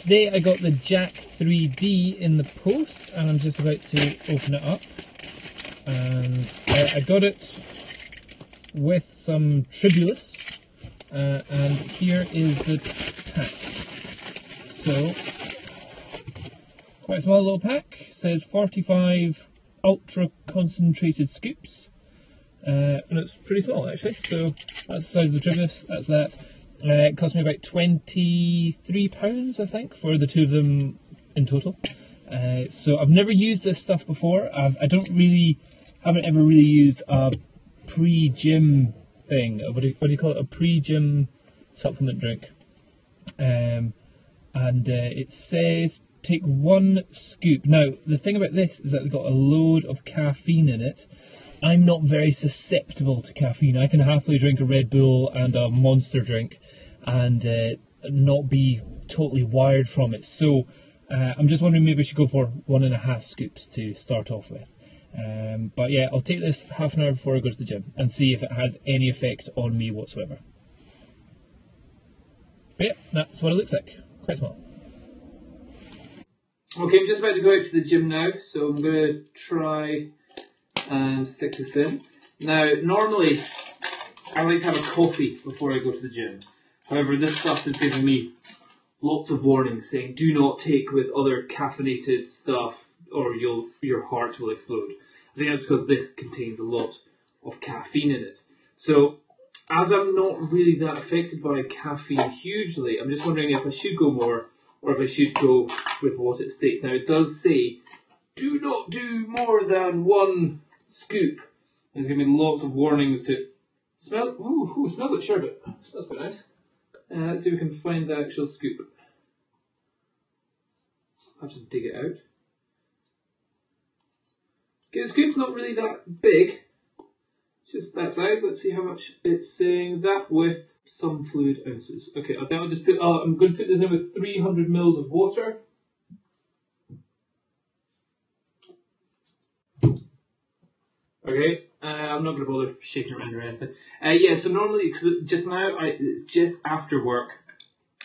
Today I got the Jack3d in the post and I'm just about to open it up. And I got it with some Tribulus, and here is the pack. So, quite a small little pack, says 45 ultra concentrated scoops, and it's pretty small actually, so that's the size of the Tribulus, that's that. It cost me about £23 I think for the two of them in total. So I've never used this stuff before. I haven't ever really used a pre-gym thing. What do you call it? A pre-gym supplement drink. And it says take 1 scoop. Now the thing about this is that it's got a load of caffeine in it. I'm not very susceptible to caffeine. I can happily drink a Red Bull and a Monster drink and not be totally wired from it. So I'm just wondering, maybe I should go for 1.5 scoops to start off with. But yeah, I'll take this half an hour before I go to the gym and see if it has any effect on me whatsoever. But yeah, that's what it looks like. Quite small. Okay, I'm just about to go out to the gym now, so I'm going to try and stick this in. Now, normally I like to have a coffee before I go to the gym. However, this stuff is giving me lots of warnings saying do not take with other caffeinated stuff or your heart will explode. I think that's because this contains a lot of caffeine in it. So, as I'm not really that affected by caffeine hugely, I'm just wondering if I should go more or if I should go with what it states. Now, it does say do not do more than 1 scoop. There's going to be lots of warnings to smell. Ooh, smells like sherbet. Smells quite nice. Let's see if we can find the actual scoop. I'll just dig it out. Okay, the scoop's not really that big. It's just that size. Let's see how much it's saying. That with some fluid ounces. Okay, I think I'll just put. I'm going to put this in with 300 ml of water. Okay, I'm not going to bother shaking around or anything. Yeah, so normally, just now, it's just after work.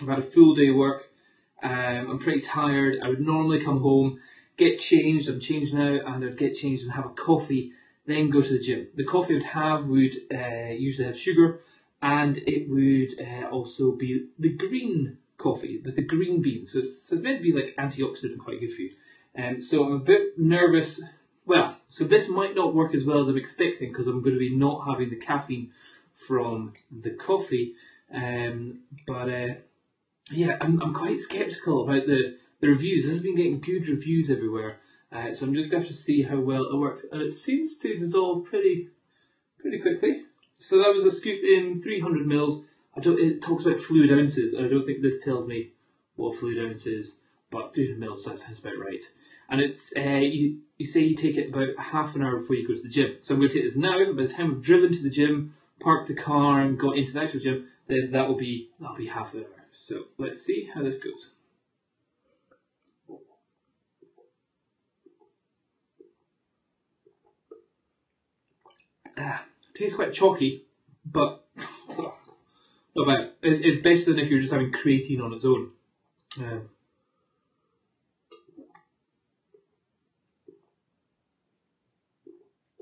I've had a full day of work. I'm pretty tired. I would normally come home, get changed. I'm changed now, and I'd get changed and have a coffee, then go to the gym. The coffee would usually have sugar, and it would also be the green coffee with the green beans. So it's meant to be like antioxidant and quite good for you. So I'm a bit nervous. Well, so this might not work as well as I'm expecting because I'm going to be not having the caffeine from the coffee. Yeah, I'm quite sceptical about the reviews. This has been getting good reviews everywhere. So I'm just going to have to see how well it works. And it seems to dissolve pretty quickly. So that was a scoop in 300 ml. It talks about fluid ounces. I don't think this tells me what fluid ounce is, but 300 ml, that sounds about right. And it's you say you take it about half an hour before you go to the gym. So I'm going to take this now. By the time I've driven to the gym, parked the car, and got into the actual gym, then that'll be half an hour. So let's see how this goes. Tastes quite chalky, but not bad. It's better than if you're just having creatine on its own.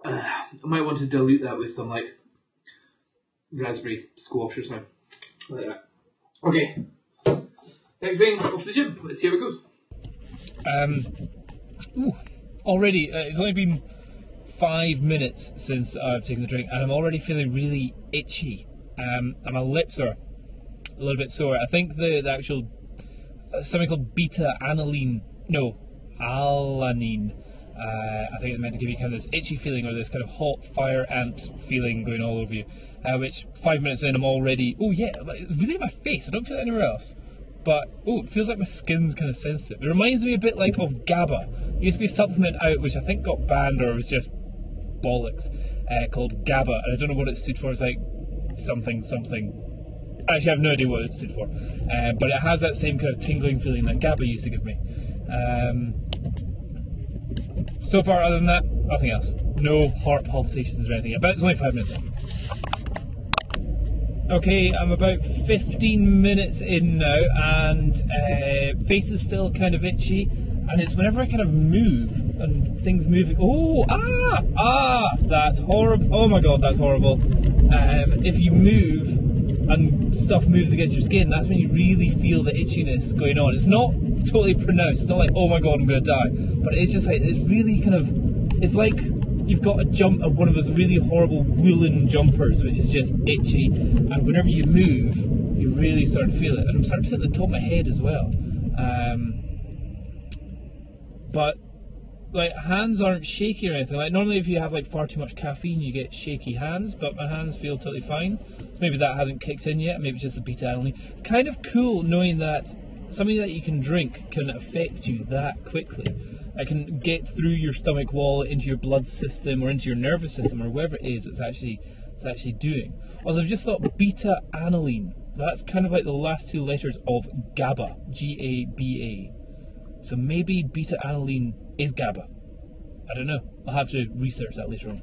I might want to dilute that with some like raspberry squash or something like that. Okay, next thing, off to the gym. Let's see how it goes. Already, it's only been 5 minutes since I've taken the drink, and I'm already feeling really itchy. And my lips are a little bit sore. I think the actual something called alanine. I think it's meant to give you kind of this itchy feeling or this kind of hot fire ant feeling going all over you. Which 5 minutes in, I'm already. Oh yeah, it's really in my face. I don't feel it anywhere else. But it feels like my skin's kind of sensitive. It reminds me a bit like of GABA. There used to be a supplement out which I think got banned or was just bollocks, called GABA, and I don't know what it stood for. It's like something. Actually, I have no idea what it stood for. But it has that same kind of tingling feeling that GABA used to give me. So far, other than that, nothing else. No heart palpitations or anything. I bet it's only 5 minutes in. Okay, I'm about 15 minutes in now, and face is still kind of itchy, and it's whenever I kind of move and things moving. Oh, that's horrible. Oh my god, that's horrible. If you move and stuff moves against your skin, that's when you really feel the itchiness going on. It's not totally pronounced. It's not like, oh my god, I'm gonna die, but it's just like, it's really kind of, it's like you've got a one of those really horrible woolen jumpers which is just itchy, and whenever you move you really start to feel it, and I'm starting to feel it at the top of my head as well. But like, hands aren't shaky or anything. Like, normally if you have like far too much caffeine you get shaky hands, but my hands feel totally fine. So maybe that hasn't kicked in yet, maybe it's just the beta-alanine. It's kind of cool knowing that something that you can drink can affect you that quickly. It can get through your stomach wall into your blood system or into your nervous system or whatever it is it's actually doing. Also, I've just thought beta-alanine, that's kind of like the last two letters of GABA, G-A-B-A. So maybe beta-alanine is GABA. I don't know. I'll have to research that later on.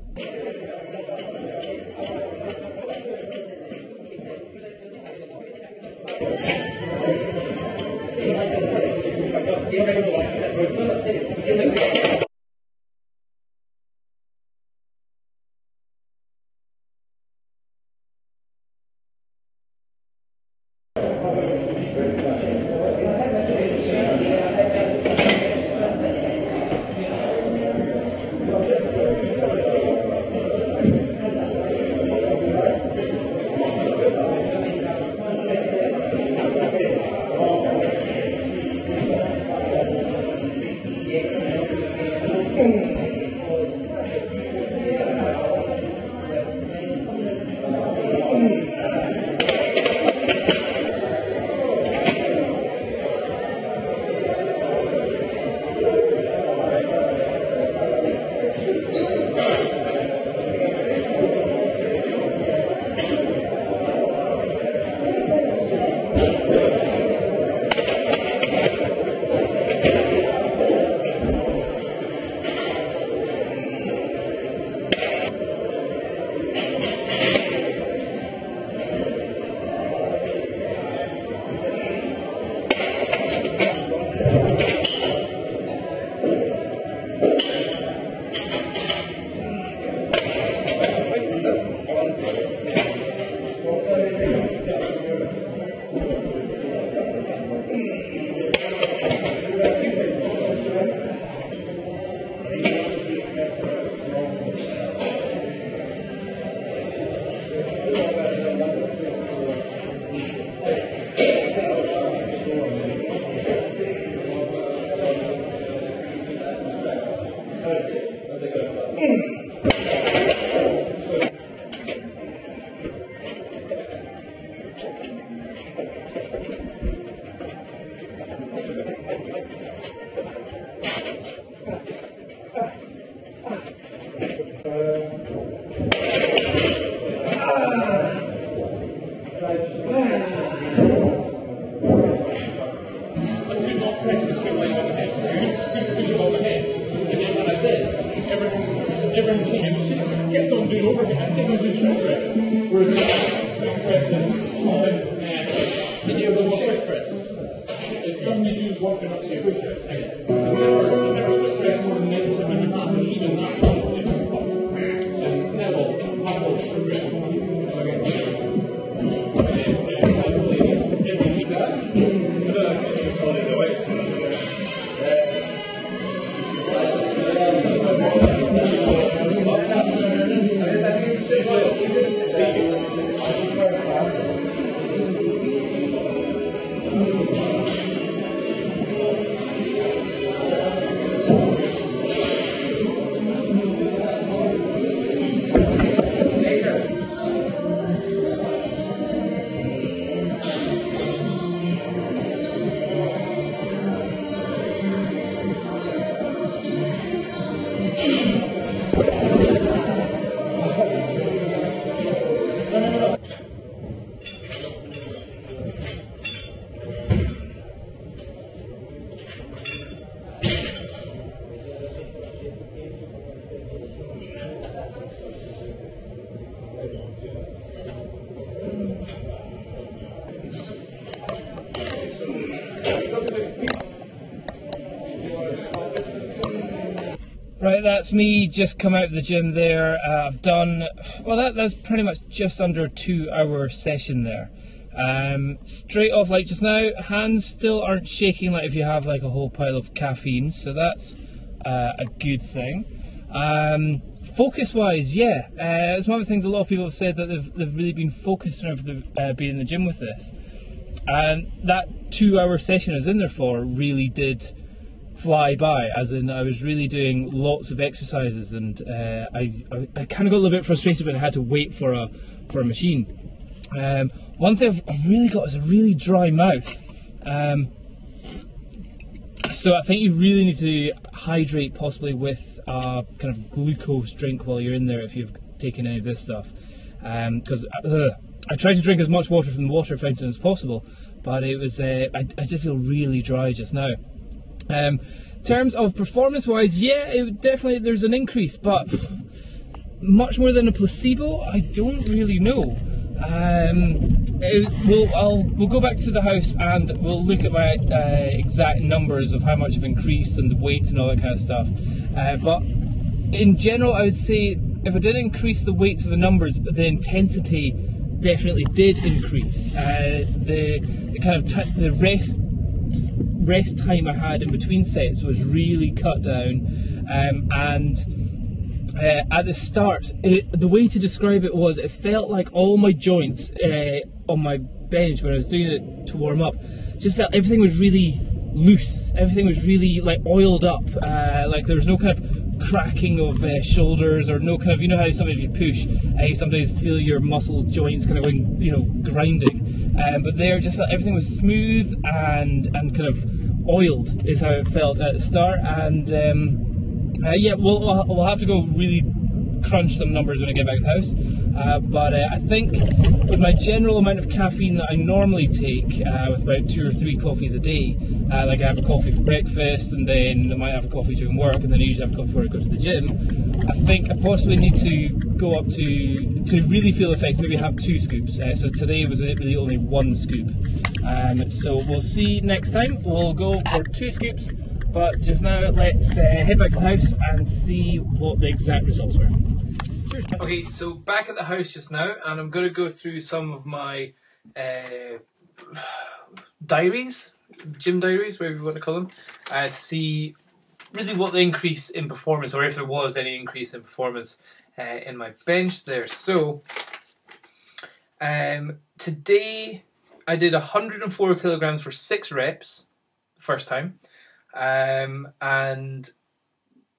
Kept on doing overhead. I think we do shoulder press. Whereas the press is time and then you have the twist press. It's something you do working up to your twist press. Never twist press more than 97 and not even that. And never will twist press more than Right, that's me just come out of the gym there. I've done, well, that's pretty much just under a 2-hour session there. Straight off, like just now, hands still aren't shaking like if you have like a whole pile of caffeine, so that's a good thing. Focus wise, yeah, it's one of the things a lot of people have said, that they've really been focused on being in the gym with this. And that 2-hour session I was in there for really did fly by, as in I was really doing lots of exercises, and I kind of got a little bit frustrated when I had to wait for a machine. One thing I've really got is a really dry mouth, so I think you really need to hydrate, possibly with a kind of glucose drink while you're in there if you've taken any of this stuff, because I tried to drink as much water from the water fountain as possible, but it was I just feel really dry just now. In terms of performance wise, yeah, definitely there's an increase, but much more than a placebo, I don't really know. We'll go back to the house and we'll look at my exact numbers of how much I've increased and the weight and all that kind of stuff. But in general, I would say if I didn't increase the weights of the numbers, the intensity definitely did increase. The kind of the rest time I had in between sets was really cut down, and at the start, the way to describe it was, it felt like all my joints on my bench when I was doing it to warm up, just felt everything was really loose, everything was really like oiled up, like there was no kind of cracking of shoulders, or no kind of, you know how sometimes if you push, you sometimes feel your muscles, joints kind of going, you know, grinding. But there, just felt everything was smooth and kind of oiled is how it felt at the start. And yeah, we'll have to go really crunch some numbers when I get back to the house. But I think with my general amount of caffeine that I normally take, with about 2 or 3 coffees a day, like I have a coffee for breakfast, and then I might have a coffee during work, and then I usually have a coffee before I go to the gym, I think I possibly need to go up to really feel the effects, maybe have 2 scoops. So today was really only 1 scoop. So we'll see next time. We'll go for 2 scoops, but just now let's head back to the house and see what the exact results were. Cheers. Okay, so back at the house just now, and I'm going to go through some of my diaries, gym diaries, whatever you want to call them, to see really what the increase in performance, or if there was any increase in performance in my bench there. So today I did 104 kilograms for 6 reps first time, and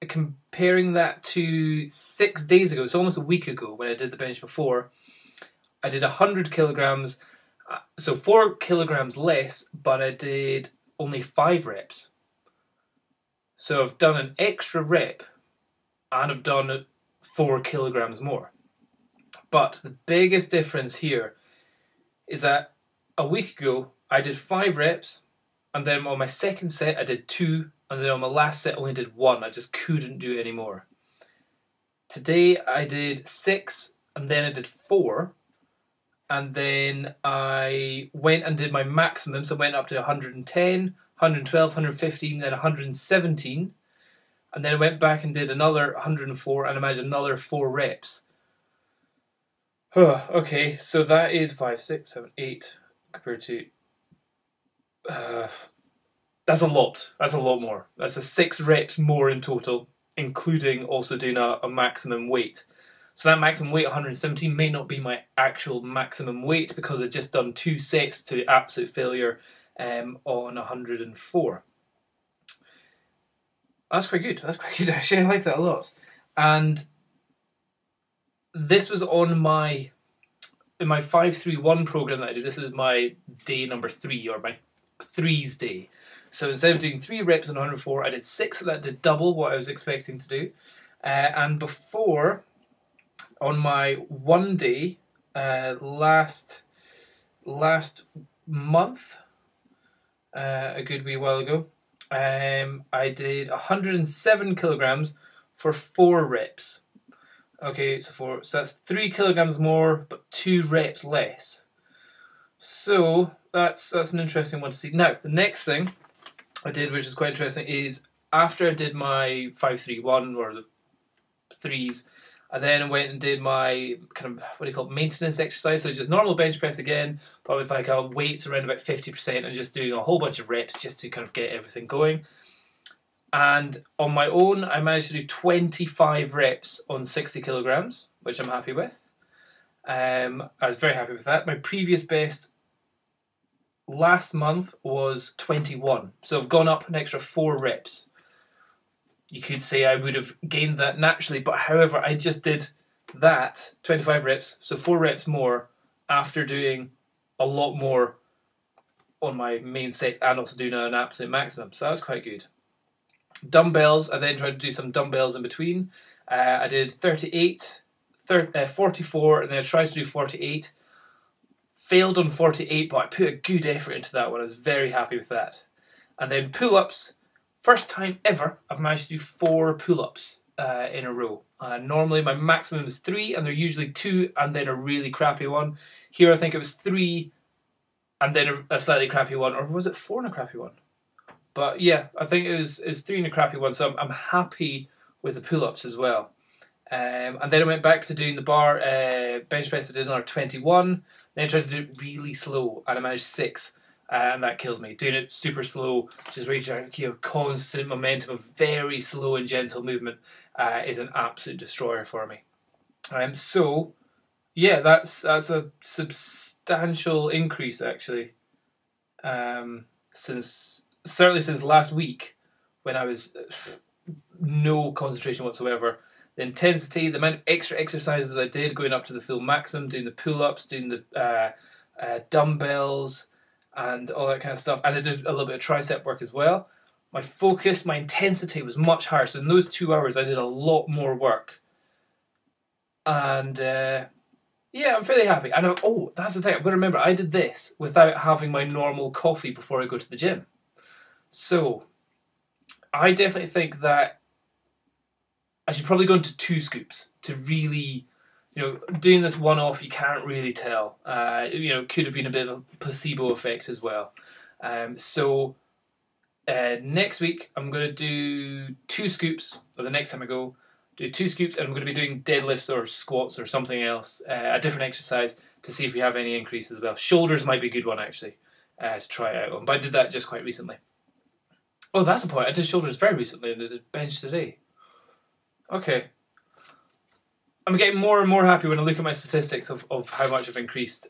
comparing that to 6 days ago, so almost a week ago when I did the bench before, I did 100 kilograms, so 4 kilograms less, but I did only 5 reps. So I've done an extra rep and I've done 4 kilograms more. But the biggest difference here is that a week ago I did 5 reps, and then on my second set I did 2, and then on my last set I only did 1. I just couldn't do any more. Today I did 6, and then I did 4, and then I went and did my maximum, so I went up to 110, 112, 115, then 117, and then I went back and did another 104, and imagine another 4 reps. Okay, so that is 5, 6, 7, 8 compared to... that's a lot. That's a lot more. That's 6 reps more in total, including also doing a maximum weight. So that maximum weight, 117, may not be my actual maximum weight because I just done 2 sets to absolute failure on 104. That's quite good. That's quite good, actually. I like that a lot. And this was on in my 5-3-1 program that I did. This is my day number 3, or my 3s day. So instead of doing 3 reps on 104, I did 6, so that did double what I was expecting to do. And before, on my 1 day, last month, a good wee while ago, I did 107 kilograms for 4 reps. Okay, so that's 3 kilograms more, but 2 reps less. So that's an interesting one to see. Now, the next thing I did, which is quite interesting, is after I did my 5-3-1 or the threes, I then went and did my kind of, what do you call it, maintenance exercise. So just normal bench press again, but with like a weights around about 50% and just doing a whole bunch of reps just to kind of get everything going. And on my own, I managed to do 25 reps on 60 kilograms, which I'm happy with. I was very happy with that. My previous best last month was 21. So I've gone up an extra 4 reps. You could say I would have gained that naturally, but however, I just did that, 25 reps, so 4 reps more after doing a lot more on my main set and also doing an absolute maximum. So that was quite good. Dumbbells, I then tried to do some dumbbells in between. I did 38, 44, and then I tried to do 48. Failed on 48, but I put a good effort into that one. I was very happy with that. And then pull-ups. First time ever I've managed to do 4 pull-ups in a row. Normally my maximum is 3, and they're usually 2 and then a really crappy one. Here I think it was 3 and then a slightly crappy one, or was it 4 and a crappy one? But yeah, I think it was 3 and a crappy one, so I'm happy with the pull-ups as well. And then I went back to doing the bar bench press. I did another 21. Then I tried to do it really slow, and I managed 6. And that kills me. Doing it super slow, just reaching constant momentum of very slow and gentle movement is an absolute destroyer for me. So yeah, that's a substantial increase actually. Certainly since last week, when I was no concentration whatsoever. The intensity, the amount of extra exercises I did, going up to the full maximum, doing the pull-ups, doing the dumbbells, and all that kind of stuff. And I did a little bit of tricep work as well. My focus, my intensity was much higher. So in those 2 hours, I did a lot more work. And yeah, I'm fairly happy. And that's the thing. I've got to remember, I did this without having my normal coffee before I go to the gym. So I definitely think that I should probably go into 2 scoops to really, doing this one-off, you can't really tell. Could have been a bit of a placebo effect as well. So next week, I'm going to do 2 scoops, or the next time I go, do 2 scoops, and I'm going to be doing deadlifts or squats or something else, a different exercise, to see if we have any increase as well. Shoulders might be a good one, actually, to try out on. But I did that just quite recently. Oh, that's the point. I did shoulders very recently, and I did bench today. Okay. I'm getting more and more happy when I look at my statistics of how much I've increased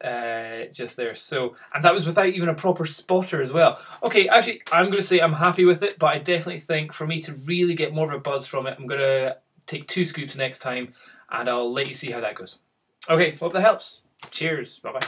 just there. So, and that was without even a proper spotter as well. Okay, actually, I'm going to say I'm happy with it, but I definitely think for me to really get more of a buzz from it, I'm going to take 2 scoops next time, and I'll let you see how that goes. Okay, hope that helps. Cheers. Bye-bye.